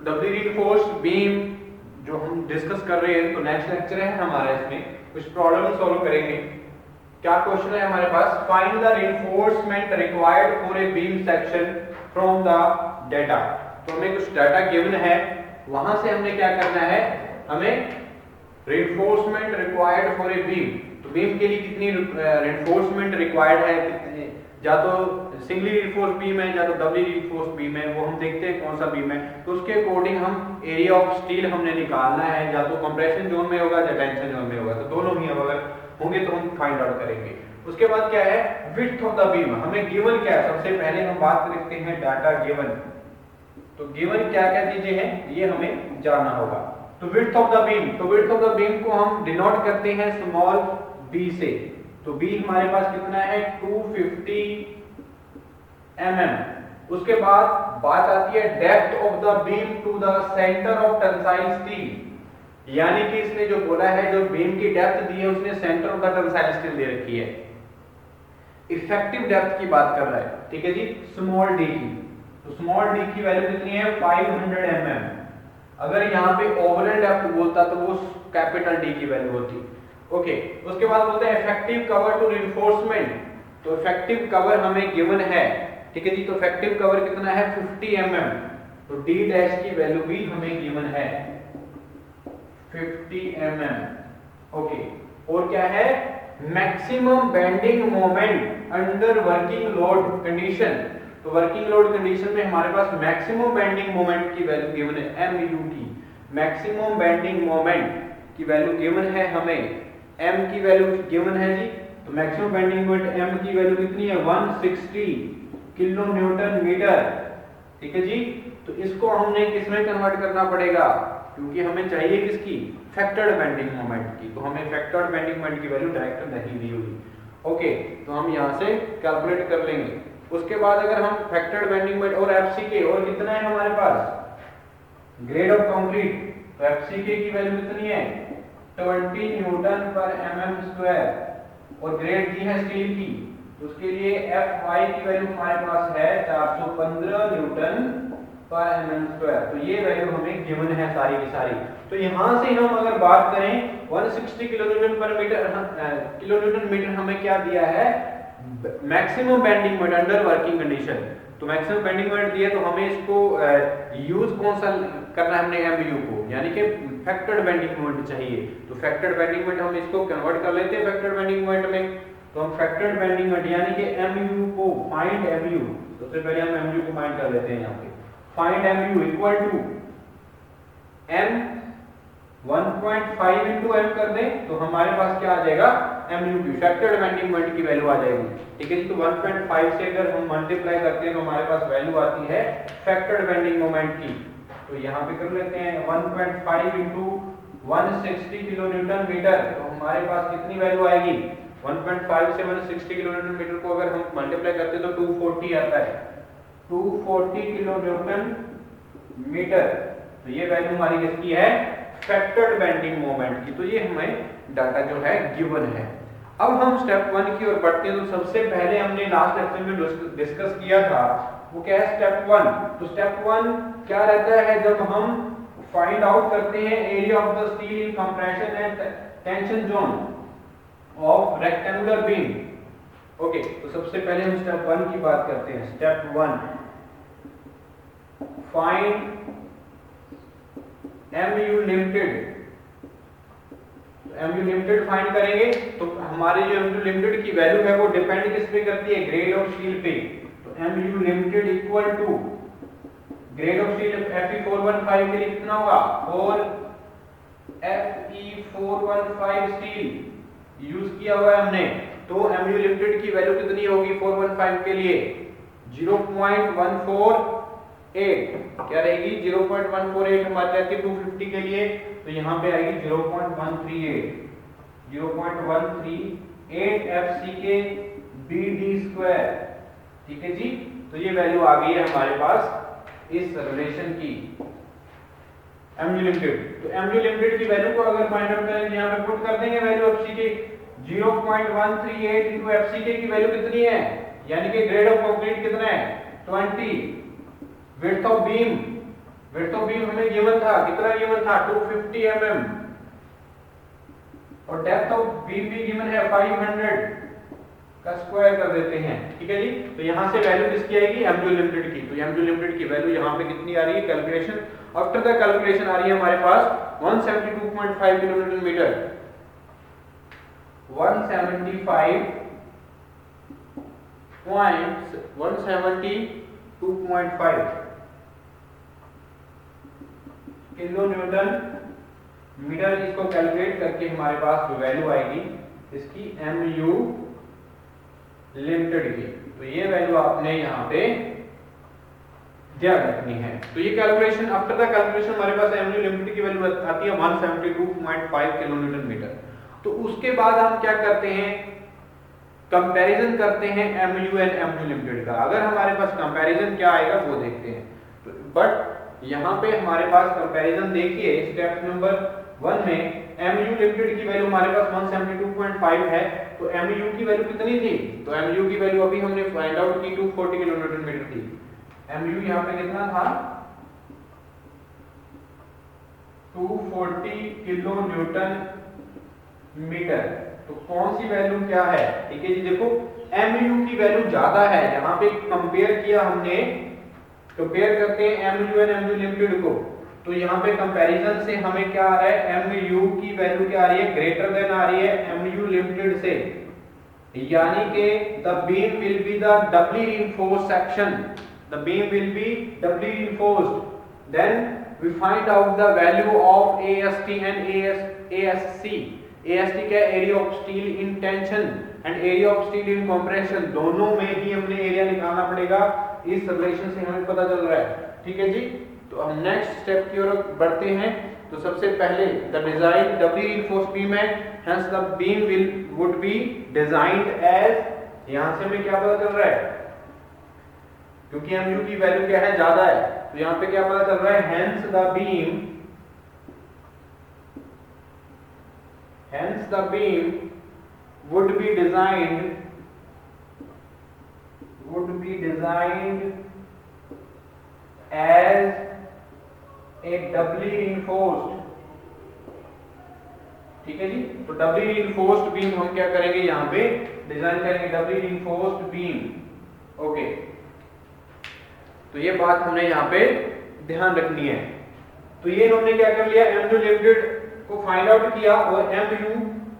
डबली reinforced beam जो हम discuss कर रहे हैं, तो नेक्स्ट लेक्चर है हमारा, इसमें कुछ प्रॉब्लम सॉल्व करेंगे। क्या क्वेश्चन है हमारे पास, find the reinforcement required for a beam section from the data. तो हमें कुछ डाटा गिवन है, वहां से हमने क्या करना है, हमें reinforcement required for a beam, तो बीम के लिए कितनी रीइंफोर्समेंट रिक्वायर्ड है, कितने, या तो सिंगली रीइंफोर्स्ड बीम है या तो डबली रीइंफोर्स्ड बीम है, वो हम देखते हैं कौन सा बीम है, तो उसके अकॉर्डिंग हम एरिया ऑफ स्टील हमने निकालना है, या तो कंप्रेशन जोन में होगा या टेंशन जोन में होगा, तो दोनों ही अगर होंगे तो हम फाइंड आउट करेंगे। उसके बाद क्या है, विड्थ ऑफ द बीम, हमें गिवन क्या है, सबसे पहले हम बात करते हैं डाटा गिवन, तो गिवन क्या क्या चीजें हैं ये हमें जानना होगा। तो विड्थ ऑफ द बीम, तो विड्थ ऑफ द बीम को हम डिनोट करते हैं स्मॉल b से, तो b हमारे पास कितना है 250 mm। उसके बाद बात आती है depth of the beam to the centre of tensile steel, यानी कि इसने जो बोला है, जो बीम की डेप्थ दी है उसने centre of the tensile steel दे रखी है। इफेक्टिव डेप्थ की बात कर रहा है, ठीक है जी, स्मॉल d की, तो स्मॉल d की वैल्यू कितनी है 500 mm। अगर यहाँ पे ओवरऑल डेप्थ बोलता तो वो कैपिटल D की वैल्यू होती। ओके, उसके बाद बोलते हैं इफेक्टिव कवर टू रीइंफोर्समेंट, तो इफेक्टिव कवर हमें गिवन है, ठीक है जी, तो इफेक्टिव कवर कितना है 50 mm, तो D डैश की वैल्यू भी हमें गिवन है 50 mm। ओके, और क्या है, maximum bending moment under working load condition, तो वर्किंग लोड कंडीशन में हमारे पास मैक्सिमम बेंडिंग मोमेंट की वैल्यू गिवन है MUT, मैक्सिमम बेंडिंग मोमेंट की वैल्यू गिवन है हमें, M की वैल्यू गिवन है जी, तो मैक्सिमम बेंडिंग मोमेंट M की वैल्यू कितनी है 160 किलो न्यूटन मीटर, ठीक है जी। तो इसको हमने किस में कन्वर्ट करना पड़ेगा, क्योंकि हमें चाहिए किसकी, फैक्टर्ड बेंडिंग मोमेंट की, तो हमें फैक्टर्ड बेंडिंग मोमेंट की वैल्यू डायरेक्ट नहीं दी हुई। ओके, तो हम यहाँ से कैलकुलेट कर लेंगे। उसके बाद अगर हम फैक्टर्ड बेंडिंग मोमेंट और FCK और कितना है हमारे पास, ग्रेड ऑफ कंक्रीट, तो FCK की वैल्यू कितनी है 20 न्यूटन पर mm², और ग्रेड दी है स्टील की, तो उसके लिए Fy की वैल्यू हमारे पास है 415 न्यूटन पर mm², तो ये वैल्यू हमें गिवन है सारी की सारी। तो यहाँ से हम अगर बात करें 160 किलो न्यूटन पर मीटर, किलो न्यूटन मीटर हमें क्या दिया है, maximum bending moment under working condition, तो मैक्सिमम बेंडिंग मोमेंट दिया, तो हमें इसको यूज कौन सा करना है, हमने MU को, यानी कि फैक्टर्ड बेंडिंग मोमेंट चाहिए, तो फैक्टर्ड बेंडिंग मोमेंट हम इसको कन्वर्ट कर लेते हैं फैक्टर्ड बेंडिंग मोमेंट में, तो हम फैक्टर्ड बेंडिंग मोमेंट यानी कि MU को फाइंड MU, सबसे पहले हम MU को फाइंड कर लेते हैं यहाँ पे, find MU equal to M 1.5 into M कर दें, तो हमारे पास क्या आ जाएगा, MU की फैक्टर्ड बेंडिंग मोमेंट की वैल्यू आ जाएगी, ठीक है जी। तो 1.5 से अगर हम मल्टीप्लाई करते हैं तो हमारे पास वैल्यू आती है फैक्टर्ड बेंडिंग मोमेंट की, तो यहाँ पे कर लेते हैं 1.5 into 160 किलो न्यूटन मीटर, तो हमारे पास कितनी वैल्यू आएगी, 1.5 से 160 किलो न्यूटन मीटर को अगर हम मल्टीप्लाई करते हैं तो 240 आता है, 240 किलो न्यूटन मीटर, तो ये वैल्यू हमारी किसकी है, फैक्टर्ड बेंडिंग मोमेंट की, तो ये हमें डाटा जो है गिवन है। अब हम स्टेप 1 की ओर बढ़ते हैं, तो सबसे पहले हमने लास्ट लेक्चर में डिस्कस किया था, वो क्या है स्टेप 1, तो स्टेप 1 क्या रहता है, जब हम फाइंड आउट करते हैं area of the steel in compression and tension zone of rectangular beam. Okay, तो सबसे पहले हम स्टेप 1 की बात करते हैं। Step 1, find MU limited, MU limited find करेंगे, तो हमारे जो MU लिमिटेड की वैल्यू है वो डिपेंड किस पे करती है, ग्रेड ऑफ स्टील पे, तो MU limited equal to grade of steel Fe415 के लिए कितना होगा 4, Fe415 स्टील यूज किया हुआ है हमने, तो MU लिमिटेड की वैल्यू कितनी होगी 415 के लिए 0.148, क्या रहेगी 0.148 हमारे रहती है 250 के लिए, तो यहाँ पे आएगी 0.138 FCK BD², ठीक है जी। तो ये वैल्यू आ गई है हमारे पास इस रिलेशन की MU लिमिटेड। तो MU लिमिटेड की वैल्यू को अगर फाइंड आउट करें, यहाँ पे पुट कर देंगे वैल्यू FCK 0.138 into FCK की वैल्यू कितनी है, यानी कि ग्रेड ऑफ कंक्रीट कितना है 20, width of beam width of beam हमें गिवन था, कितना गिवन था 250 mm, और डेप्थ ऑफ बीम भी गिवन है 500 का स्क्वायर कर देते हैं, ठीक है जी। तो यहाँ से वैल्यू किसकी आएगी, MU लिमिटेड की। तो MU लिमिटेड की वैल्यू यहाँ पे कितनी आ रही है, कैलकुलेशन आफ्टर द कैलकुलेशन आ रही है हमारे पास 172.5 kilonewton metre, 172.5 kilo newton metre. इसको कैलकुलेट करके हमारे पास जो वैल्यू आएगी इसकी MU लिमिटेड की, तो ये वैल्यू आपने यहाँ पे ध्यान रखनी है। तो ये कैलकुलेशन आफ्टर द कैलकुलेशन हमारे पास MU लिमिटेड की वैल्यू आती है 172.5 किलो न्यूटन मीटर। तो उसके बाद हम क्या करते हैं, कंपैरिजन करते हैं MU एंड MU लिमिटेड का। अगर हमारे पास कंपैरिजन क्या आएगा वो देखते हैं। तो बट यहाँ पे हमारे पास कंपैरिजन देखिए, स्टेप नंबर 1 में MU लिमिटेड की वैल्यू हमारे पास 172.5 है, तो MU की वैल्यू कितनी थी, तो MU की वैल्यू अभी हमने फाइंड आउट की 240 किलो न्यूटन मीटर थी। MU यहाँ पे कितना था, 240 किलो न्यूटन मीटर। तो कौन सी वैल्यू क्या है, ठीक है जी। देखो MU की वैल्यू ज्यादा है, यहाँ पे कंपेयर किया हमने, कंपेयर करते हैं MU एंड MU लिमिटेड को। तो यहाँ पे कंपैरिजन से हमें क्या आ रहा है, MU की वैल्यू क्या आ रही है, ग्रेटर देन आ रही है MU लिमिटेड से, यानी कि the beam will be the doubly reinforced section, the beam will be doubly reinforced. Then we find out the value of AST and ASC। AST क्या है, area of steel in tension and area of steel in compression, दोनों में ही हमने area निकालना पड़ेगा। इस relation से हमें पता चल रहा है, ठीक है जी। तो हम नेक्स्ट स्टेप की ओर बढ़ते हैं। तो सबसे पहले the design doubly reinforced beam है, hence the beam would be designed as, यहां से हमें क्या पता चल रहा है, क्योंकि MU की वैल्यू क्या है, ज्यादा है, तो यहां पे क्या पता चल रहा है, hence the beam would be designed as a doubly reinforced, ठीक है जी। तो डबली रीइंफोर्स्ड बीम हम क्या करेंगे, यहाँ पे डिजाइन करेंगे डबली रीइंफोर्स्ड बीम, ओके। तो ये बात हमने यहाँ पे ध्यान रखनी है। तो ये हमने क्या कर लिया, MU लिमिटेड को फाइंड आउट किया और MU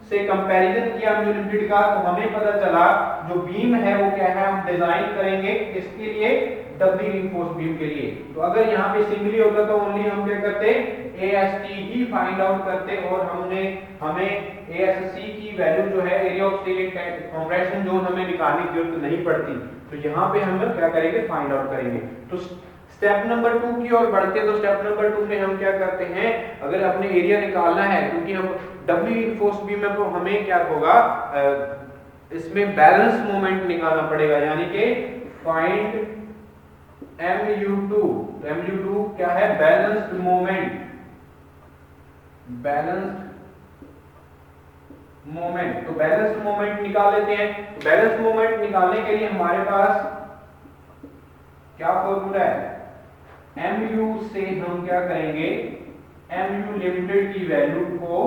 से कंपैरिजन किया MU लिमिटेड का, तो हमें पता चला जो बीम है वो क्या है, हम डिजाइन करेंगे इसके लिए डबली रीइंफोर्स्ड बीम के लिए। तो अगर यहाँ पे सिंगली होता तो ओनली हम क्या करते, AST ही फाइंड आउट करते, और हमें ASC की वैल्यू जो है, area of steel compression zone, हमें निकालने की जरूरत नहीं पड़ती। तो यहाँ पे हम क्या करेंगे, फाइंड आउट करेंगे। तो स्टेप नंबर 2 की ओर बढ़ते हैं। तो स्टेप नंबर 2 में हम क्या करते हैं, अगर अपने एरिया निकालना है, क्योंकि हम डबली रीइंफोर्स्ड बीम में, तो हमें क्या होगा, इसमें बैलेंस मोमेंट निकालना पड़ेगा, यानी कि फाइंड MU2। MU2 क्या है, बैलेंस्ड मोमेंट, तो बैलेंस्ड मोमेंट निकाल लेते हैं। तो बैलेंस्ड मोमेंट निकालने के लिए हमारे पास क्या फॉर्मूला है, MU से हम क्या करेंगे, MU लिमिटेड की वैल्यू को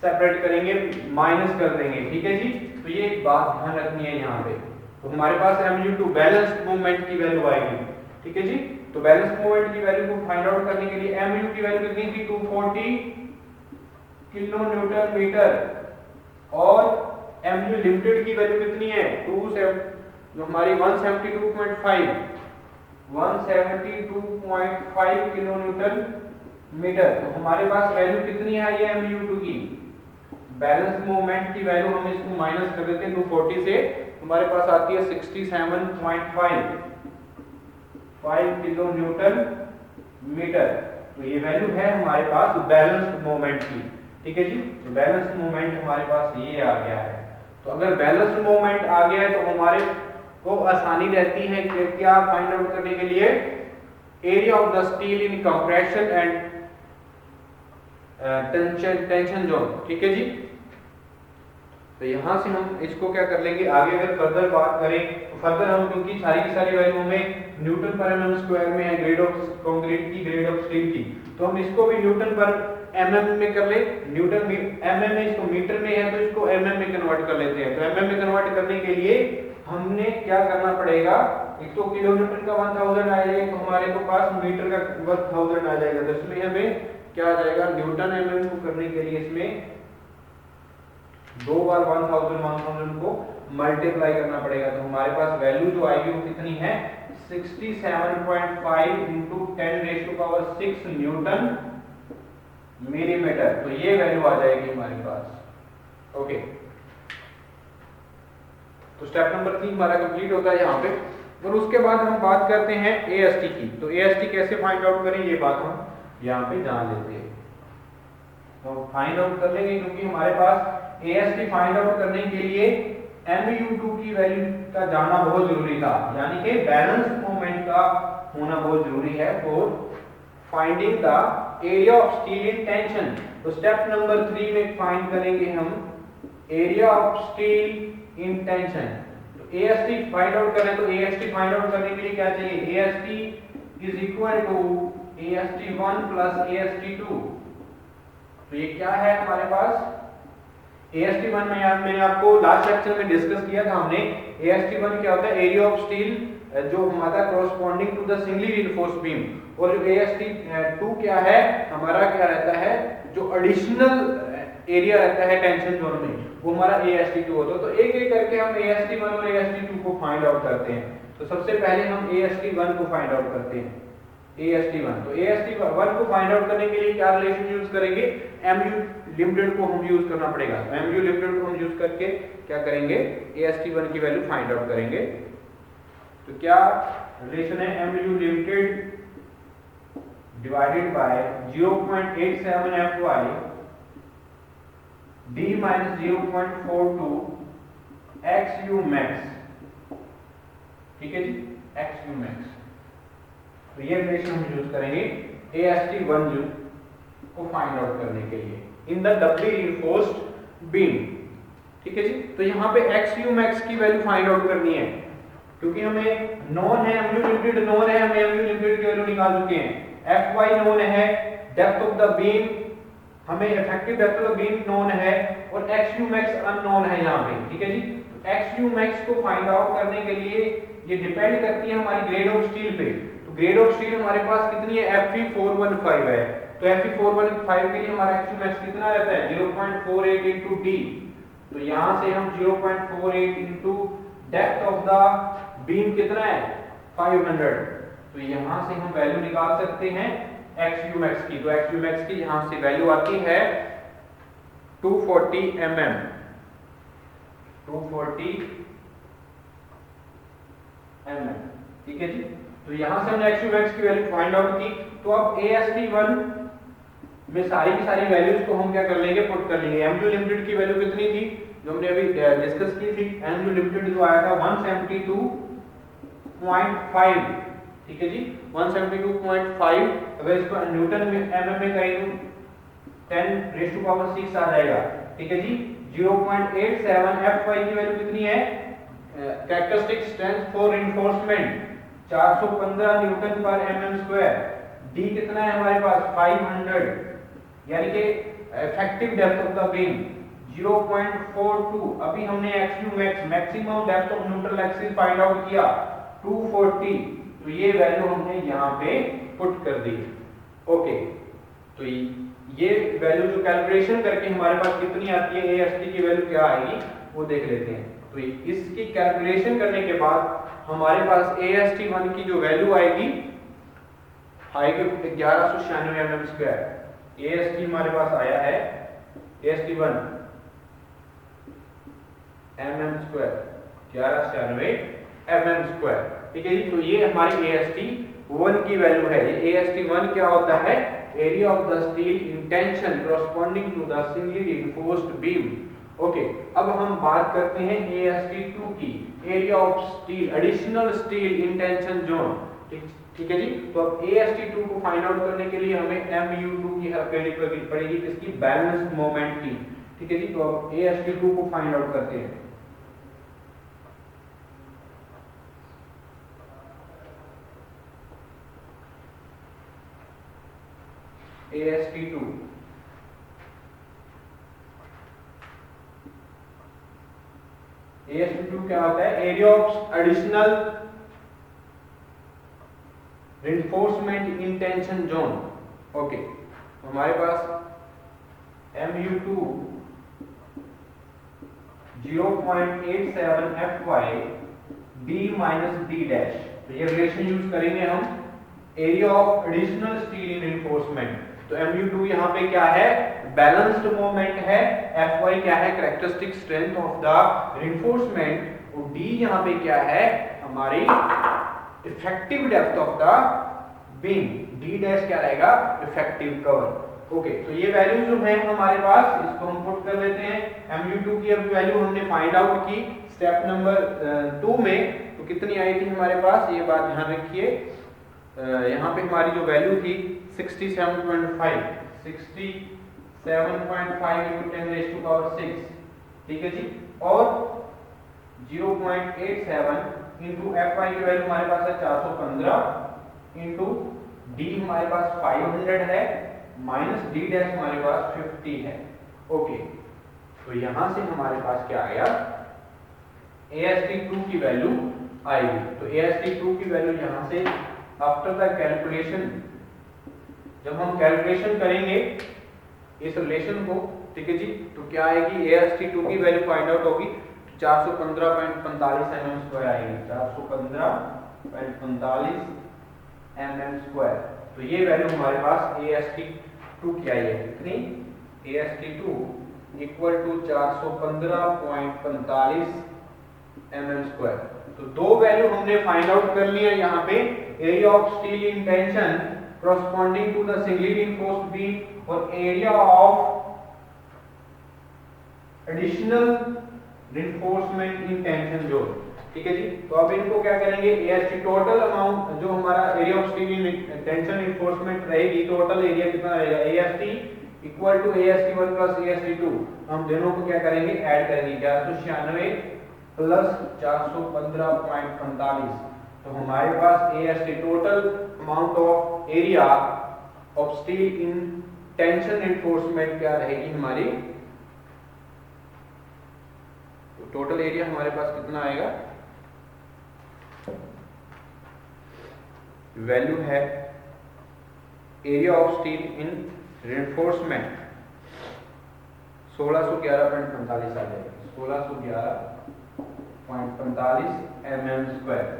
सेपरेट करेंगे, माइनस कर देंगे, ठीक है जी। तो ये एक बात ध्यान रखनी है यहाँ पे। तो हमारे पास MU2 बैलेंस्ड मूवमेंट की वैल्यू आएगी, ठीक है जी। तो बैलेंस्ड मूवमेंट की वैल्यू को फाइंड आउट करने के लिए MU की वैल्यू कितनी थी, 240 किलो न्यूटन मीटर, और MU लिमिटेड की वैल्यू कितनी है, जो हमारी 172.5 किलो न्यूटन मीटर। तो हमारे पास वैल्यू कितनी है ये MU2 की, बैलेंस मूवमेंट की वैल्यू हम इसको माइनस कर देते हैं 240 से, हमारे पास आती है 67.5 किलो न्यूटन मीटर। तो ये वैल्यू है हमारे पास बैलेंस्ड मूवमेंट की, ठीक है जी। तो बैलेंस्ड मूवमेंट हमारे पास ये आ गया है। तो अगर बैलेंस्ड मूवमेंट आ गया है तो हमारे को आसानी रहती है कि क्या फाइंड आउट करने के लिए, area of the steel in compression and tension zone, ठीक है जी। तो यहाँ से हम इसको क्या कर लेंगे, आगे अगर फर्दर बात करें तो फर्दर हम, क्योंकि सारी की सारी वैल्यू में न्यूटन पर एमएम स्क्वायर में है, ग्रेड ऑफ कंक्रीट की, ग्रेड ऑफ स्टील की, तो हम इसको भी न्यूटन पर एमएम में कर ले। न्यूटन में एमएम में, इसको मीटर में है तो इसको एमएम में कन्वर्ट कर लेते हैं। तो एमएम में कन्वर्ट करने के लिए हमने क्या करना पड़ेगा, एक तो किलोमीटर का 1000 आ जाएगा, तो हमारे को पास मीटर का 1000 आ जाएगा। तो इसमें हमें क्या आ जाएगा, न्यूटन एमएम को करने के लिए इसमें 2 बार 1000 को मल्टीप्लाई करना पड़ेगा। तो हमारे पास वैल्यू जो आएगी वो कितनी है, 67.5 इंटू 10⁻⁶ न्यूटन मिलीमीटर। तो ये वैल्यू आ जाएगी हमारे पास। ओके, तो स्टेप नंबर 3 हमारा कंप्लीट होता है यहाँ पे। और उसके बाद हम बात करते हैं एएसटी की। तो एएसटी कैसे फाइंड आउट करें, ये बात हम यहाँ पे जान लेते हैं। तो फाइंड आउट कर लेंगे, क्योंकि हमारे पास एएसटी फाइंड आउट करने के लिए MU2 की वैल्यू का जानना बहुत जरूरी था, यानी कि बैलेंस मोमेंट का होना बहुत जरूरी है for finding the area of steel in tension. तो स्टेप नंबर 3 में फाइंड करेंगे हम area of steel in tension. तो AST फाइंड आउट करें, तो AST फाइंड आउट करने के लिए क्या चाहिए, AST is equal to AST1 plus AST2। तो ये क्या है हमारे पास, AST1 में यार मैंने आपको लास्ट लेक्चर में डिस्कस किया था हमने, AST1 क्या होता है, एरिया ऑफ स्टील जो हमारा corresponding to the singly reinforced beam. और जो AST2 क्या है, हमारा क्या रहता है, जो एडिशनल एरिया रहता है टेंशन जोन में, वो हमारा AST2 होता है। तो एक एक करके हम AST1 और AST2 को फाइंड आउट करते हैं। तो सबसे पहले हम AST1 को फाइंड आउट करते हैं। AST1, तो AST1 को फाइंड आउट करने के लिए क्या रिलेशन यूज करेंगे, MU लिमिटेड को हम यूज करना पड़ेगा। तो MU लिमिटेड को हम यूज करके क्या करेंगे, AST1 की वैल्यू फाइंड आउट करेंगे। तो क्या रिलेशन है, MU limited divided by 0.87 FY D minus 0.42 XU max, ठीक है जी, XU max। तो ये रिलेशन हम यूज करेंगे AST1 को फाइंड आउट करने के लिए in the Dabali reinforced beam, ठीक है जी। तो यहाँ पे XU max की वैल्यू फाइंड आउट करनी है, क्योंकि हमें नोन है, MU लिमिटेड नोन है, हमें MU लिमिटेड की वैल्यू निकाल चुके हैं। FY नोन है, डेप्थ ऑफ द बीम, हमें effective depth of the beam known है, और XU max अननोन है यहाँ पे, ठीक है जी। तो XU max को फाइंड आउट करने के लिए ये डिपेंड करती है हमारी ग्रेड ऑफ स्टील पे। तो ग्रेड ऑफ स्टील हमारे पास कितनी है, Fe415 है। तो Fe415 के लिए हमारा XU max कितना रहता है, 0.48 इंटू D। तो यहाँ से हम 0.48 into depth of the beam कितना है, 500। तो यहाँ से हम वैल्यू निकाल सकते हैं XU max की। तो XU max की यहाँ से वैल्यू आती है 240 mm, 240 mm, ठीक है जी। तो यहाँ से हमने XU max की वैल्यू फाइंड आउट की। तो अब AST1 में सारी की सारी वैल्यूज को हम क्या कर लेंगे, पुट कर लेंगे। MU लिमिटेड की वैल्यू कितनी थी, जो हमने अभी डिस्कस की थी, MU लिमिटेड जो आया था 172.5, ठीक है जी, 172.5। अगर इसको न्यूटन में mm में करें तो 10⁻⁶ आ जाएगा, ठीक है जी। 0.87 FY की वैल्यू कितनी है, characteristic strength for reinforcement 415 Newton पर mm स्क्वायर। D कितना है हमारे पास, 500, यानी कि effective depth of the beam 0.42। अभी हमने XU max maximum depth of neutral axis find out किया 240। तो ये वैल्यू हमने यहाँ पे पुट कर दी। ओके, तो ये वैल्यू जो कैलकुलेशन करके हमारे पास कितनी आती है, AST की वैल्यू क्या आएगी वो देख लेते हैं। तो इसकी कैलकुलेशन करने के बाद हमारे पास AST1 की जो वैल्यू आएगी 1196 mm स्क्वायर। AST हमारे पास आया है AST1 mm square 1196 mm square, ठीक है जी। तो ये हमारी AST1 की वैल्यू है। ये AST1 क्या होता है, area of the steel in tension corresponding to the singly reinforced beam. Okay, अब हम बात करते हैं AST2 की, area of steel additional steel in tension zone, ठीक है जी। तो अब AST2 को फाइंड आउट करने के लिए हमें MU2 की हेल्प लेनी पड़ेगी, किसकी, बैलेंस मोमेंट की, ठीक है जी। तो अब AST2 को फाइंड आउट करते हैं। AST2 क्या होता है? Area of additional reinforcement in tension zone. Okay, तो हमारे पास MU2 0.87 FY D minus D dash. तो ये रिलेशन यूज करेंगे हम area of additional steel in reinforcement. तो MU2 यहाँ पे क्या है? बैलेंस्ड मोमेंट है। FY क्या है? Characteristic strength of the reinforcement. और D यहाँ पे क्या है? हमारी effective depth of the beam. D dash क्या रहेगा? Effective cover. ओके, तो ये वैल्यू जो है हमारे पास, इसको हम पुट कर लेते हैं। MU2 की अब वैल्यू हमने फाइंड आउट की स्टेप नंबर 2 में, तो कितनी आई थी हमारे पास? ये बात ध्यान रखिए, यहाँ पे हमारी जो वैल्यू थी 67.5 into 10⁻⁶, ठीक है जी। और 0.87 into FY की वैल्यू हमारे पास है 415 into D हमारे पास 500 है माइनस D डैश हमारे पास 50 है। ओके, तो यहां से हमारे पास क्या आया? AST2 की वैल्यू आएगी। तो AST2 की वैल्यू यहां से आफ्टर द कैलकुलेशन, जब हम कैलकुलेशन करेंगे इस रिलेशन को, ठीक है जी, तो क्या आएगी? AST2 की वैल्यू फाइंड आउट होगी 415.45 mm² आएगी। 415.45 mm²। तो ये वैल्यू हमारे पास AST2 की आई है। कितनी? AST2 equal to 415.45 mm²। तो दो वैल्यू हमने फाइंड आउट कर लिया यहाँ पे। Area of steel in tension corresponding to the singly reinforced beam और area of additional reinforcement in tension zone, ठीक है जी। तो अब इनको क्या करेंगे? AST टोटल अमाउंट, जो हमारा area of steel in tension reinforcement रहेगी, टोटल एरिया कितना रहेगा? AST equal to AST1 plus AST2। हम दोनों को क्या करेंगे? ऐड करेंगे। 1196 प्लस 415.45। तो हमारे पास AST total amount of area of steel in tension reinforcement क्या रहेगी हमारी? तो टोटल एरिया हमारे पास कितना आएगा? वैल्यू है area of steel in reinforcement 1611.45 आ जाएगा। 1611.45 mm²।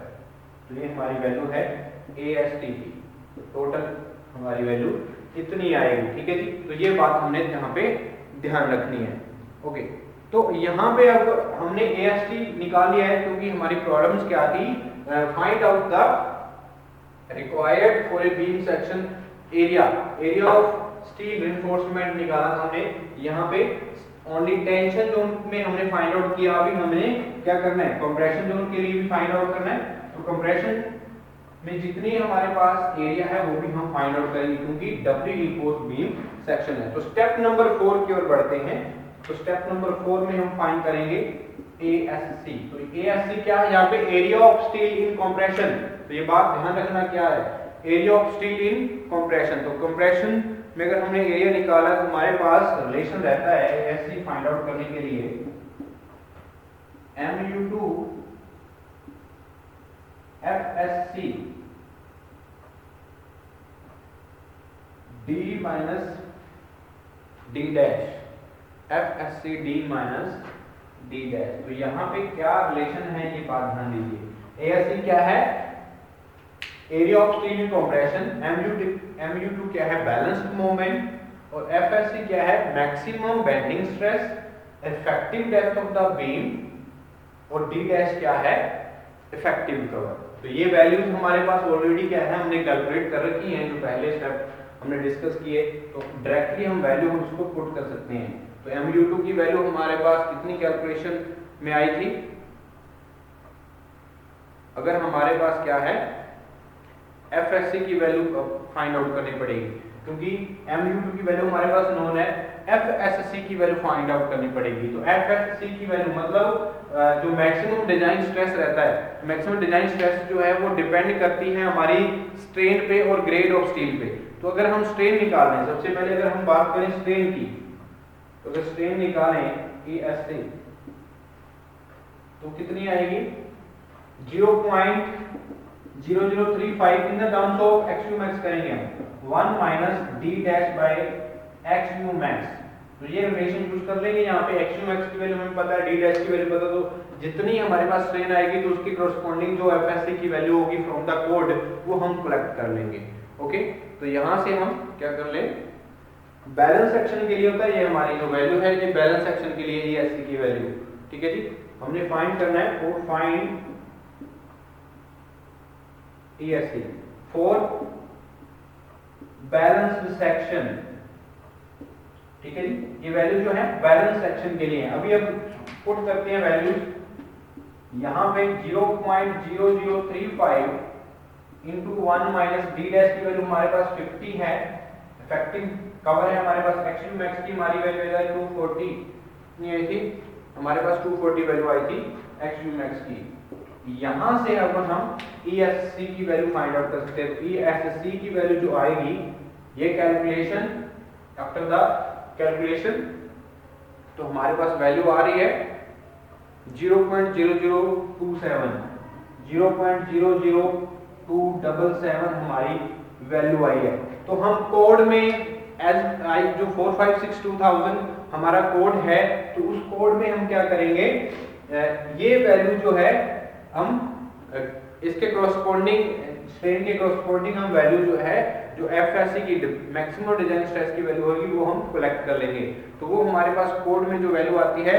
तो ये हमारी वैल्यू है AST की। तो टोटल हमारी वैल्यू इतनी आएगी, ठीक है जी। तो ये बात हमने यहाँ पे ध्यान रखनी है। ओके, तो यहाँ पे अब हमने AST निकाल लिया है, क्योंकि हमारी प्रॉब्लम्स क्या थी? Find out the required for a beam section area of steel reinforcement निकाला था हमने। यहाँ पे ओनली टेंशन जोन में हमने फाइंड आउट किया। अभी हमने क्या करना है? कंप्रेशन जोन के लिए भी फाइंड आउट करना है। तो कंप्रेशन में जितनी हमारे पास एरिया है वो भी हम फाइंड आउट करेंगे, क्योंकि डबली रिइंफोर्स्ड बीम सेक्शन है। तो स्टेप नंबर 4 की ओर बढ़ते हैं। तो स्टेप नंबर 4 में हम फाइंड करेंगे ASC। तो ASC क्या है? यहाँ पे area of steel in compression. तो ये बात ध्यान रखना क्या है? Area of steel in compression. तो कंप्रेशन में अगर हमने एरिया निकाला तो हमारे पास रिलेशन रहता है ASC फाइंड आउट करने के लिए MU2 FSC D minus D dash. FSC D minus D dash. तो यहाँ पे क्या रिलेशन है ये बात ध्यान दीजिए। ASC क्या है? Area of steel in compression. MU2 क्या है? Balanced moment. और FSC क्या है? Maximum bending stress, effective depth of the beam. और D डैश क्या है? Effective cover. तो ये वैल्यूज हमारे पास ऑलरेडी क्या है? हमने कैलकुलेट कर रखी हैं, जो पहले स्टेप हमने डिस्कस किए। तो डायरेक्टली हम वैल्यू उसको पुट कर सकते हैं। तो MU2 की वैल्यू हमारे पास कितनी कैलकुलेशन में आई थी? अगर हमारे पास क्या है? एफएससी की वैल्यू फाइंड आउट करनी पड़ेगी, क्योंकि MU2 की वैल्यू हमारे पास नोन है, एफएससी की वैल्यू फाइंड आउट करनी पड़ेगी। तो एफएससी की वैल्यू मतलब जो मैक्सिमम डिजाइन स्ट्रेस रहता है, मैक्सिमम डिजाइन स्ट्रेस जो है वो डिपेंड करती है हमारी स्ट्रेन पे और ग्रेड ऑफ स्टील पे। तो अगर हम स्ट्रेन निकाल रहे हैं, सबसे पहले अगर हम बात करें स्ट्रेन की, तो अगर स्ट्रेन निकालें ESC तो कितनी आएगी 0.0035 in the terms of XU max करेंगे हम 1 minus D dash by XU max। तो ये रिलेशन यूज कर लेंगे, यहाँ पे XU max की वैल्यू हमें पता है, D डैश की वैल्यू पता, तो जितनी हमारे पास स्ट्रेन आएगी तो उसकी कॉरस्पॉन्डिंग जो FSC की वैल्यू होगी फ्रॉम द कोड वो हम कलेक्ट कर लेंगे। ओके, तो यहाँ से हम क्या कर लें, बैलेंस सेक्शन के लिए होता है ये हमारी जो वैल्यू है, ये बैलेंस सेक्शन के लिए ESC की वैल्यू, ठीक है जी। हमने फाइंड करना है for find ESC for balanced section, ठीक है जी। ये वैल्यू जो है बैलेंस सेक्शन के लिए है। अभी अब पुट करते हैं वैल्यू, यहाँ पे 0.0035 इंटू 1 माइनस डी डैश की वैल्यू हमारे पास 50 है, इफेक्टिव कवर है हमारे पास। XU max की हमारी वैल्यू है 240, नहीं आई थी हमारे पास 240 वैल्यू आई थी XU max की। यहां से अब हम ESC की वैल्यू फाइंड आउट कर सकते हैं। तो ESC की वैल्यू जो आएगी, ये कैलकुलेशन आफ्टर द कैलकुलेशन तो हमारे पास वैल्यू आ रही है 0.0027, 0.00277 हमारी वैल्यू आई है। तो हम कोड में जो 4562,000 हमारा कोड है, तो उस कोड में हम क्या करेंगे, ये वैल्यू जो है हम इसके कॉरस्पॉन्डिंग स्ट्रेन के कॉरस्पॉन्डिंग हम वैल्यू जो है, जो FSC की मैक्सिमम डिजाइन स्ट्रेस की वैल्यू होगी वो हम कलेक्ट कर लेंगे। तो वो हमारे पास कोड में जो वैल्यू आती है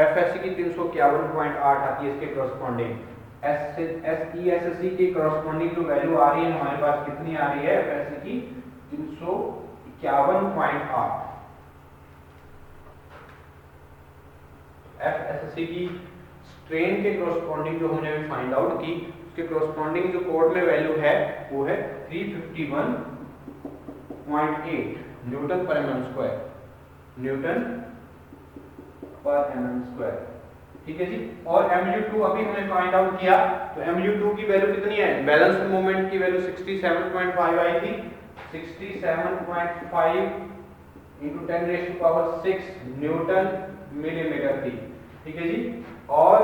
FSC की 351.8 आती है इसके कॉरस्पॉन्डिंग। SESC की कॉरस्पॉन्डिंग जो वैल्यू आ रही है हमारे पास कितनी आ रही है, FSC की 351.8। FSC की स्ट्रेन के कॉरस्पॉन्डिंग जो हमने अभी फाइंड आउट की, उसके कॉरस्पॉन्डिंग जो कोड में वैल्यू है वो है 351.8 न्यूटन पर mm स्क्वायर, न्यूटन पर mm स्क्वायर, ठीक है जी। और MU2 अभी हमने फाइंड आउट किया, तो MU2 की वैल्यू कितनी है, बैलेंस मोमेंट की वैल्यू 67.5 आई थी, 67.5 इंटू 10⁻⁶ न्यूटन मिलीमीटर थी, ठीक है जी। और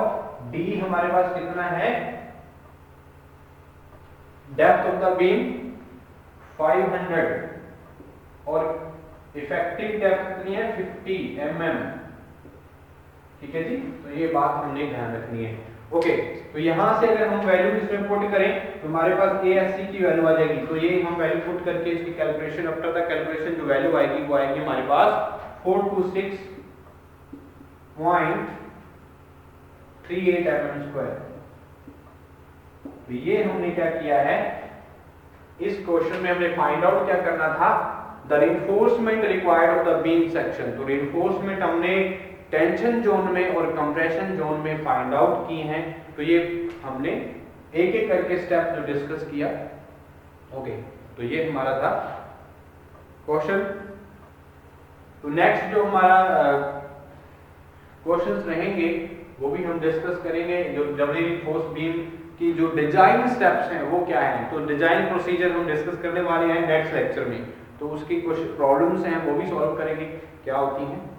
D हमारे पास कितना है, डेप्थ ऑफ द बीम 500 और इफेक्टिव डेप्थ कितनी है 50 mm, ठीक है जी। तो ये बात हमने ध्यान रखनी है। ओके, तो यहां से अगर हम वैल्यू इसमें पुट करें तो हमारे पास ESC की वैल्यू आ जाएगी। तो ये हम वैल्यू पुट करके इसकी कैलकुलेशन, आफ्टर द कैलकुलेशन जो वैल्यू आएगी वो आएगी हमारे पास 426.38 mm स्क्वायर। तो ये हमने क्या किया है, इस क्वेश्चन में हमने फाइंड आउट क्या करना था, the reinforcement required of the beam section. तो रिइंफोर्समेंट हमने टेंशन जोन में और कंप्रेशन जोन में फाइंड आउट की हैं। तो ये हमने एक एक करके स्टेप जो डिस्कस किया। ओके, तो ये हमारा था क्वेश्चन। तो नेक्स्ट जो हमारा क्वेश्चंस रहेंगे वो भी हम डिस्कस करेंगे। जो डबल रिइंफोर्स्ड बीम की जो डिजाइन स्टेप्स हैं वो क्या हैं, तो डिजाइन प्रोसीजर हम डिस्कस करने वाले हैं नेक्स्ट लेक्चर में। तो उसकी कुछ प्रॉब्लम्स हैं वो भी सॉल्व करेंगे क्या होती हैं।